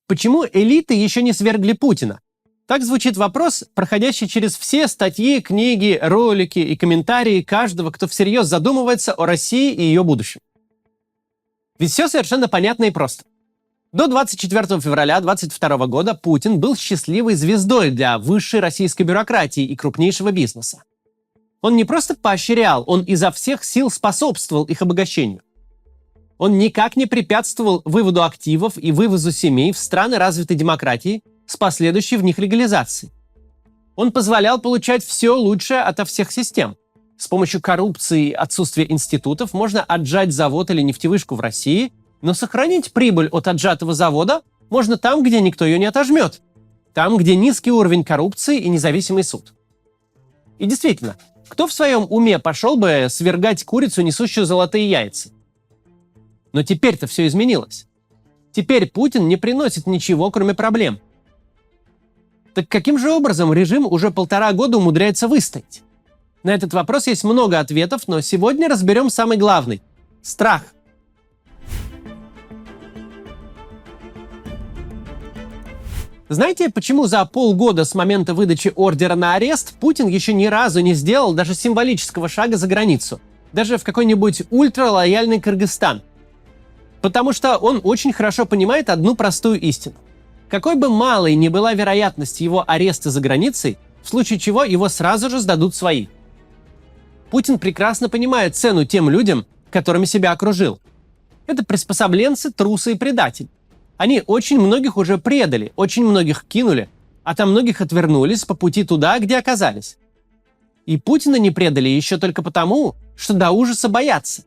Почему элиты еще не свергли Путина? Так звучит вопрос, проходящий через все статьи, книги, ролики и комментарии каждого, кто всерьез задумывается о России и ее будущем. Ведь все совершенно понятно и просто. До 24 февраля 2022 года Путин был счастливой звездой для высшей российской бюрократии и крупнейшего бизнеса. Он не просто поощрял, он изо всех сил способствовал их обогащению. Он никак не препятствовал выводу активов и вывозу семей в страны развитой демократии с последующей в них легализацией. Он позволял получать все лучшее ото всех систем. С помощью коррупции и отсутствия институтов можно отжать завод или нефтевышку в России, но сохранить прибыль от отжатого завода можно там, где никто ее не отожмет. Там, где низкий уровень коррупции и независимый суд. И действительно, кто в своем уме пошел бы свергать курицу, несущую золотые яйца? Но теперь-то все изменилось. Теперь Путин не приносит ничего, кроме проблем. Так каким же образом режим уже 1,5 года умудряется выстоять? На этот вопрос есть много ответов, но сегодня разберем самый главный – страх. Знаете, почему за полгода с момента выдачи ордера на арест Путин еще ни разу не сделал даже символического шага за границу? Даже в какой-нибудь ультралояльный Кыргызстан? Потому что он очень хорошо понимает одну простую истину. Какой бы малой ни была вероятность его ареста за границей, в случае чего его сразу же сдадут свои. Путин прекрасно понимает цену тем людям, которыми себя окружил. Это приспособленцы, трусы и предатели. Они очень многих уже предали, очень многих кинули, а там многих отвернулись по пути туда, где оказались. И Путина не предали еще только потому, что до ужаса боятся.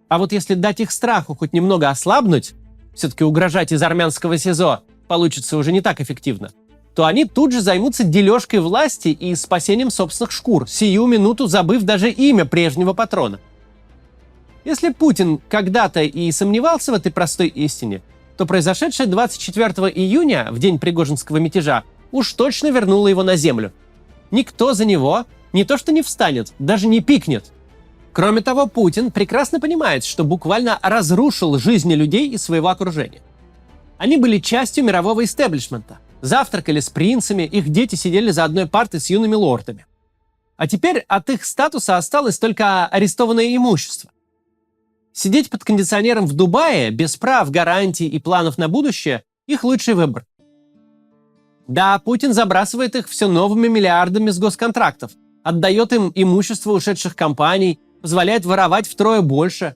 А вот если дать их страху хоть немного ослабнуть, все-таки угрожать из армянского СИЗО получится уже не так эффективно, то они тут же займутся дележкой власти и спасением собственных шкур, сию минуту забыв даже имя прежнего патрона. Если Путин когда-то и сомневался в этой простой истине, то произошедшее 24 июня, в день Пригожинского мятежа, уж точно вернуло его на землю. Никто за него не то что не встанет, даже не пикнет. Кроме того, Путин прекрасно понимает, что буквально разрушил жизни людей из своего окружения. Они были частью мирового истеблишмента. Завтракали с принцами, их дети сидели за одной партой с юными лордами. А теперь от их статуса осталось только арестованное имущество. Сидеть под кондиционером в Дубае, без прав, гарантий и планов на будущее – их лучший выбор. Да, Путин забрасывает их все новыми миллиардами с госконтрактов, отдает им имущество ушедших компаний, позволяет воровать втрое больше.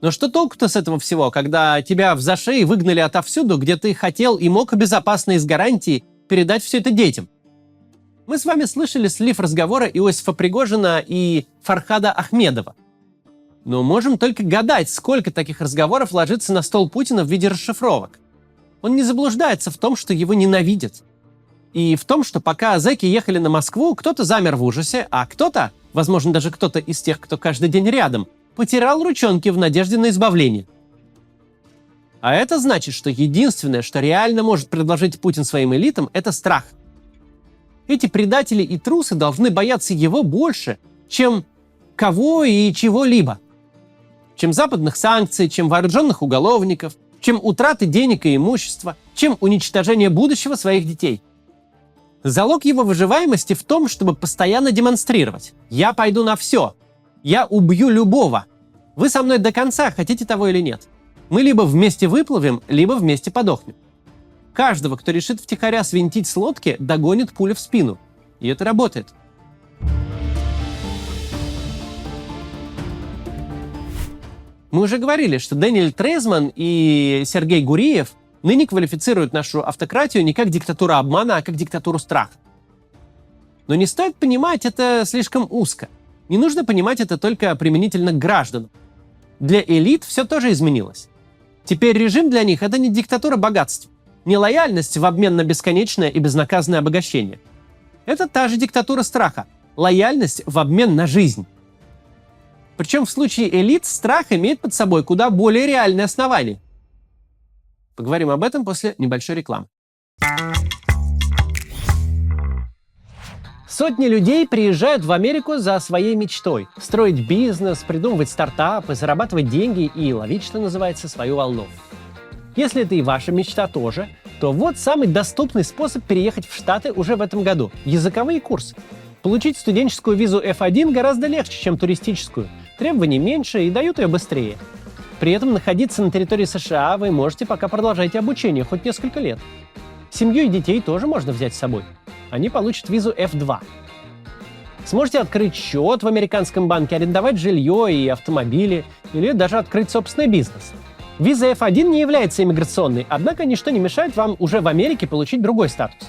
Но что толку-то с этого всего, когда тебя в зашей выгнали отовсюду, где ты хотел и мог безопасно и с гарантией передать все это детям? Мы с вами слышали слив разговора Иосифа Пригожина и Фархада Ахмедова. Но можем только гадать, сколько таких разговоров ложится на стол Путина в виде расшифровок. Он не заблуждается в том, что его ненавидят. И в том, что пока зэки ехали на Москву, кто-то замер в ужасе, а кто-то, возможно, даже кто-то из тех, кто каждый день рядом, потирал ручонки в надежде на избавление. А это значит, что единственное, что реально может предложить Путин своим элитам, это страх. Эти предатели и трусы должны бояться его больше, чем кого и чего-либо. Чем западных санкций, чем вооруженных уголовников, чем утраты денег и имущества, чем уничтожения будущего своих детей. Залог его выживаемости в том, чтобы постоянно демонстрировать: «Я пойду на все. Я убью любого. Вы со мной до конца, хотите того или нет. Мы либо вместе выплывем, либо вместе подохнем». Каждого, кто решит втихаря свинтить с лодки, догонит пуля в спину. И это работает. Мы уже говорили, что Дэниэль Трейзман и Сергей Гуриев ныне квалифицируют нашу автократию не как диктатуру обмана, а как диктатуру страха. Но не стоит понимать это слишком узко. Не нужно понимать это только применительно к гражданам. Для элит все тоже изменилось. Теперь режим для них – это не диктатура богатств, не лояльность в обмен на бесконечное и безнаказанное обогащение. Это та же диктатура страха – лояльность в обмен на жизнь. Причем в случае элит страх имеет под собой куда более реальные основания. Поговорим об этом после небольшой рекламы. Сотни людей приезжают в Америку за своей мечтой – строить бизнес, придумывать стартапы, зарабатывать деньги и ловить, что называется, свою волну. Если это и ваша мечта тоже, то вот самый доступный способ переехать в Штаты уже в этом году – языковые курсы. Получить студенческую визу F1 гораздо легче, чем туристическую. Требований меньше и дают ее быстрее. При этом находиться на территории США вы можете, пока продолжаете обучение, хоть несколько лет. Семью и детей тоже можно взять с собой. Они получат визу F2. Сможете открыть счет в американском банке, арендовать жилье и автомобили, или даже открыть собственный бизнес. Виза F1 не является иммиграционной, однако ничто не мешает вам уже в Америке получить другой статус.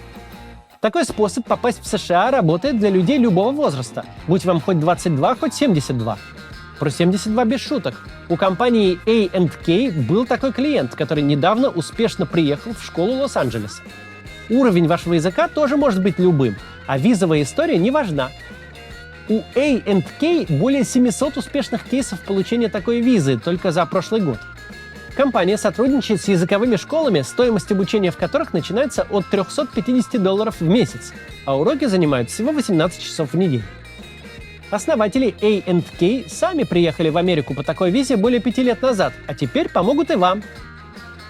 Такой способ попасть в США работает для людей любого возраста, будь вам хоть 22, хоть 72. Про 72 без шуток. У компании A&K был такой клиент, который недавно успешно приехал в школу Лос-Анджелеса. Уровень вашего языка тоже может быть любым, а визовая история не важна. У A&K более 700 успешных кейсов получения такой визы только за прошлый год. Компания сотрудничает с языковыми школами, стоимость обучения в которых начинается от $350 в месяц, а уроки занимают всего 18 часов в неделю. Основатели A&K сами приехали в Америку по такой визе более 5 лет назад, а теперь помогут и вам.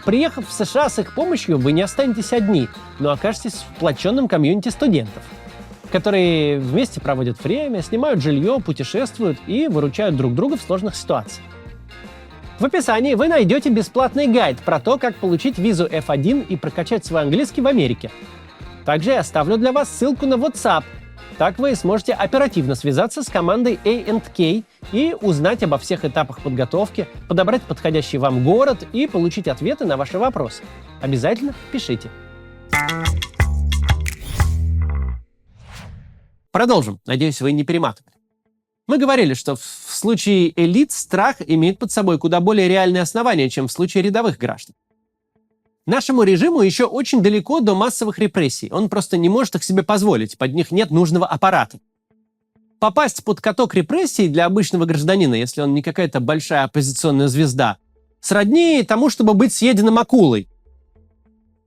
Приехав в США с их помощью, вы не останетесь одни, но окажетесь в сплоченном комьюнити студентов, которые вместе проводят время, снимают жилье, путешествуют и выручают друг друга в сложных ситуациях. В описании вы найдете бесплатный гайд про то, как получить визу F1 и прокачать свой английский в Америке. Также я оставлю для вас ссылку на WhatsApp. Так вы сможете оперативно связаться с командой A&K и узнать обо всех этапах подготовки, подобрать подходящий вам город и получить ответы на ваши вопросы. Обязательно пишите. Продолжим. Надеюсь, вы не перематывали. Мы говорили, что в случае элит страх имеет под собой куда более реальные основания, чем в случае рядовых граждан. Нашему режиму еще очень далеко до массовых репрессий. Он просто не может их себе позволить, под них нет нужного аппарата. Попасть под каток репрессий для обычного гражданина, если он не какая-то большая оппозиционная звезда, сродни тому, чтобы быть съеденным акулой.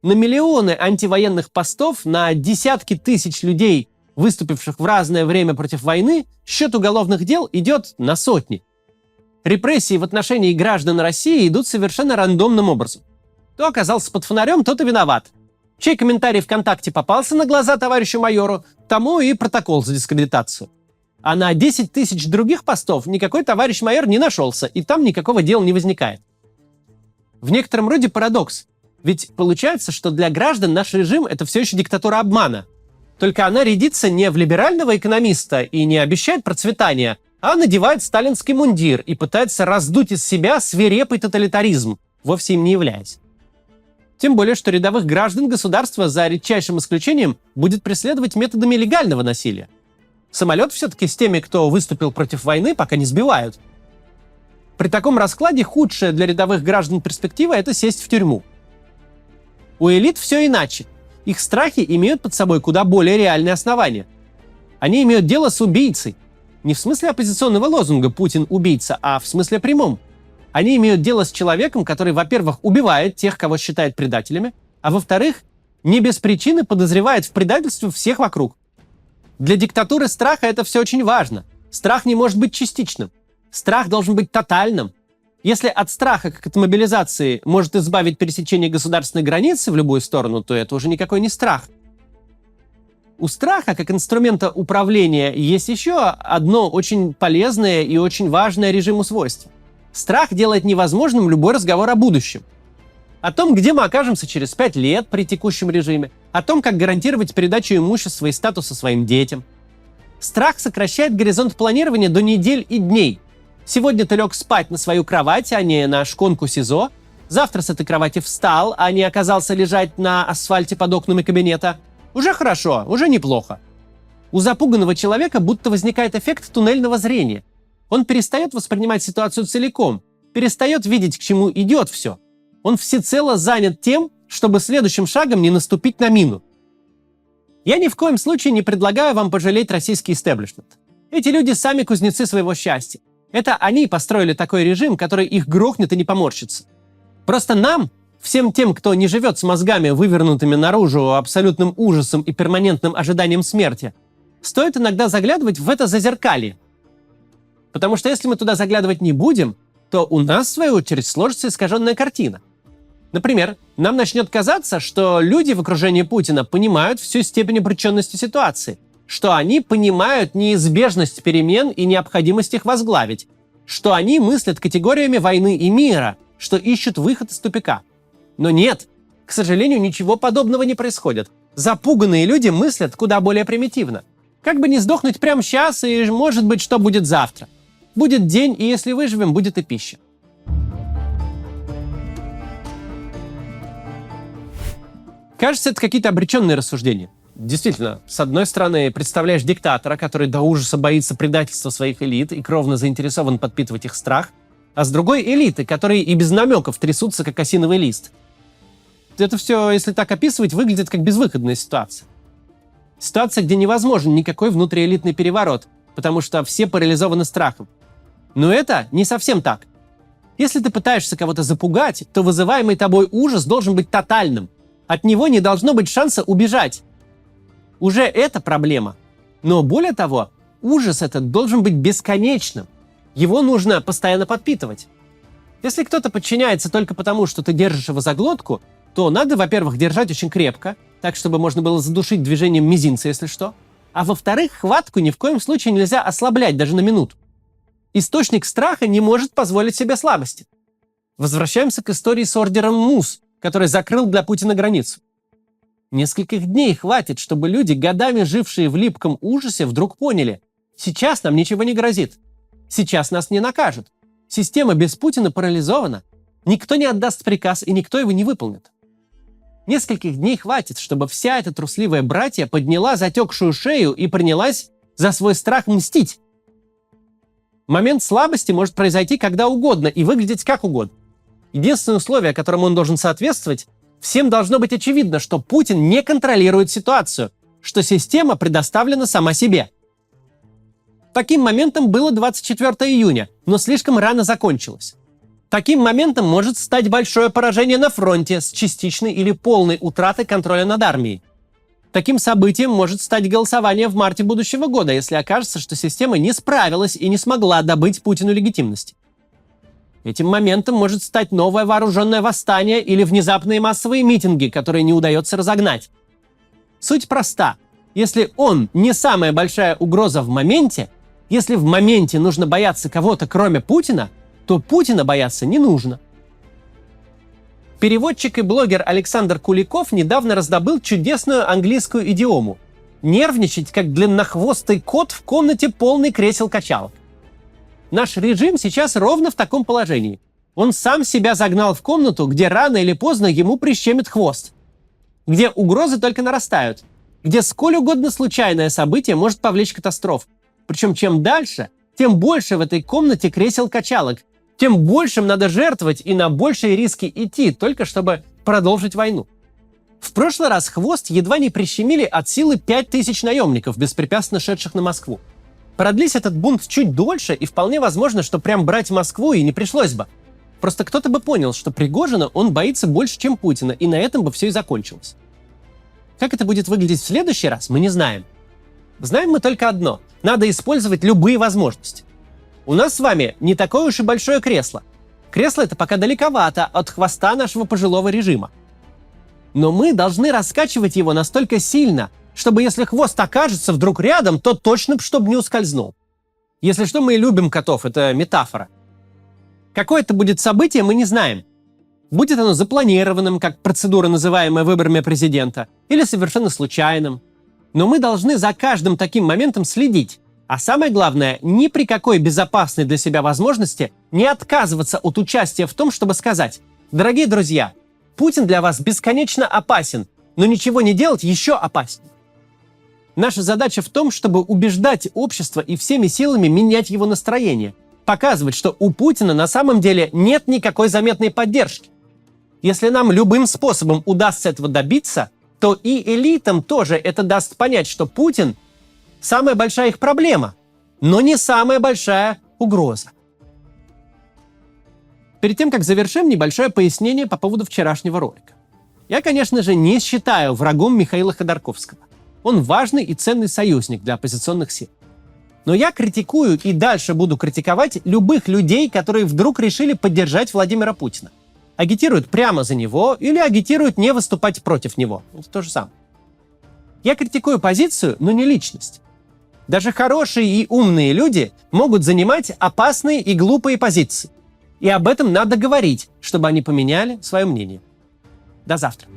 На миллионы антивоенных постов, на десятки тысяч людей, выступивших в разное время против войны, счет уголовных дел идет на сотни. Репрессии в отношении граждан России идут совершенно рандомным образом. Кто оказался под фонарем, тот и виноват. Чей комментарий ВКонтакте попался на глаза товарищу майору, тому и протокол за дискредитацию. А на 10 тысяч других постов никакой товарищ майор не нашелся, и там никакого дела не возникает. В некотором роде парадокс. Ведь получается, что для граждан наш режим – это все еще диктатура обмана. Только она рядится не в либерального экономиста и не обещает процветания, а надевает сталинский мундир и пытается раздуть из себя свирепый тоталитаризм, вовсе им не являясь. Тем более, что рядовых граждан государства, за редчайшим исключением, будет преследовать методами легального насилия. Самолет все-таки с теми, кто выступил против войны, пока не сбивают. При таком раскладе худшая для рядовых граждан перспектива – это сесть в тюрьму. У элит все иначе. Их страхи имеют под собой куда более реальные основания. Они имеют дело с убийцей. Не в смысле оппозиционного лозунга «Путин – убийца», а в смысле прямом. Они имеют дело с человеком, который, во-первых, убивает тех, кого считает предателями, а во-вторых, не без причины подозревает в предательстве всех вокруг. Для диктатуры страха это все очень важно. Страх не может быть частичным. Страх должен быть тотальным. Если от страха, как от мобилизации, может избавить пересечение государственной границы в любую сторону, то это уже никакой не страх. У страха, как инструмента управления, есть еще одно очень полезное и очень важное режиму свойство. Страх делает невозможным любой разговор о будущем. О том, где мы окажемся через 5 лет при текущем режиме, о том, как гарантировать передачу имущества и статуса своим детям. Страх сокращает горизонт планирования до недель и дней. Сегодня ты лег спать на свою кровать, а не на шконку СИЗО. Завтра с этой кровати встал, а не оказался лежать на асфальте под окнами кабинета. Уже хорошо, уже неплохо. У запуганного человека будто возникает эффект туннельного зрения. Он перестает воспринимать ситуацию целиком, перестает видеть, к чему идет все. Он всецело занят тем, чтобы следующим шагом не наступить на мину. Я ни в коем случае не предлагаю вам пожалеть российский истеблишмент. Эти люди сами кузнецы своего счастья. Это они построили такой режим, который их грохнет и не поморщится. Просто нам, всем тем, кто не живет с мозгами, вывернутыми наружу, абсолютным ужасом и перманентным ожиданием смерти, стоит иногда заглядывать в это зазеркалье. Потому что если мы туда заглядывать не будем, то у нас, в свою очередь, сложится искаженная картина. Например, нам начнет казаться, что люди в окружении Путина понимают всю степень обреченности ситуации, что они понимают неизбежность перемен и необходимость их возглавить, что они мыслят категориями войны и мира, что ищут выход из тупика. Но нет, к сожалению, ничего подобного не происходит. Запуганные люди мыслят куда более примитивно. Как бы не сдохнуть прямо сейчас, и может быть, что будет завтра. Будет день, и если выживем, будет и пища. Кажется, это какие-то обреченные рассуждения. Действительно, с одной стороны, представляешь диктатора, который до ужаса боится предательства своих элит и кровно заинтересован подпитывать их страх, а с другой — элиты, которые и без намеков трясутся, как осиновый лист. Это все, если так описывать, выглядит как безвыходная ситуация. Ситуация, где невозможен никакой внутриэлитный переворот, потому что все парализованы страхом. Но это не совсем так. Если ты пытаешься кого-то запугать, то вызываемый тобой ужас должен быть тотальным. От него не должно быть шанса убежать. Уже это проблема. Но более того, ужас этот должен быть бесконечным. Его нужно постоянно подпитывать. Если кто-то подчиняется только потому, что ты держишь его за глотку, то надо, во-первых, держать очень крепко, так, чтобы можно было задушить движением мизинца, если что. А во-вторых, хватку ни в коем случае нельзя ослаблять даже на минуту. Источник страха не может позволить себе слабости. Возвращаемся к истории с ордером МУС, который закрыл для Путина границу. Нескольких дней хватит, чтобы люди, годами жившие в липком ужасе, вдруг поняли: сейчас нам ничего не грозит. Сейчас нас не накажут. Система без Путина парализована. Никто не отдаст приказ, и никто его не выполнит. Нескольких дней хватит, чтобы вся эта трусливая братья подняла затекшую шею и принялась за свой страх мстить. Момент слабости может произойти когда угодно и выглядеть как угодно. Единственное условие, которому он должен соответствовать: всем должно быть очевидно, что Путин не контролирует ситуацию, что система предоставлена сама себе. Таким моментом было 24 июня, но слишком рано закончилось. Таким моментом может стать большое поражение на фронте с частичной или полной утратой контроля над армией. Таким событием может стать голосование в марте будущего года, если окажется, что система не справилась и не смогла добыть Путину легитимности. Этим моментом может стать новое вооруженное восстание или внезапные массовые митинги, которые не удается разогнать. Суть проста. Если он не самая большая угроза в моменте, если в моменте нужно бояться кого-то, кроме Путина, то Путина бояться не нужно. Переводчик и блогер Александр Куликов недавно раздобыл чудесную английскую идиому: нервничать, как длиннохвостый кот в комнате полной кресел-качалок. Наш режим сейчас ровно в таком положении. Он сам себя загнал в комнату, где рано или поздно ему прищемит хвост. Где угрозы только нарастают. Где сколь угодно случайное событие может повлечь катастрофу. Причем чем дальше, тем больше в этой комнате кресел-качалок, тем большим надо жертвовать и на большие риски идти, только чтобы продолжить войну. В прошлый раз хвост едва не прищемили от силы 5000 наемников, беспрепятственно шедших на Москву. Продлись этот бунт чуть дольше, и вполне возможно, что прям брать Москву и не пришлось бы. Просто кто-то бы понял, что Пригожина он боится больше, чем Путина, и на этом бы все и закончилось. Как это будет выглядеть в следующий раз, мы не знаем. Знаем мы только одно: надо использовать любые возможности. У нас с вами не такое уж и большое кресло. Кресло это пока далековато от хвоста нашего пожилого режима. Но мы должны раскачивать его настолько сильно, чтобы если хвост окажется вдруг рядом, то точно чтобы не ускользнул. Если что, мы любим котов, это метафора. Какое это будет событие, мы не знаем. Будет оно запланированным, как процедура, называемая выборами президента, или совершенно случайным. Но мы должны за каждым таким моментом следить. А самое главное, ни при какой безопасной для себя возможности не отказываться от участия в том, чтобы сказать: дорогие друзья, Путин для вас бесконечно опасен, но ничего не делать еще опаснее. Наша задача в том, чтобы убеждать общество и всеми силами менять его настроение, показывать, что у Путина на самом деле нет никакой заметной поддержки. Если нам любым способом удастся этого добиться, то и элитам тоже это даст понять, что Путин – самая большая их проблема, но не самая большая угроза. Перед тем, как завершим, небольшое пояснение по поводу вчерашнего ролика. Я, конечно же, не считаю врагом Михаила Ходорковского. Он важный и ценный союзник для оппозиционных сил. Но я критикую и дальше буду критиковать любых людей, которые вдруг решили поддержать Владимира Путина. Агитируют прямо за него или агитируют не выступать против него. Это то же самое. Я критикую позицию, но не личность. Даже хорошие и умные люди могут занимать опасные и глупые позиции. И об этом надо говорить, чтобы они поменяли свое мнение. До завтра.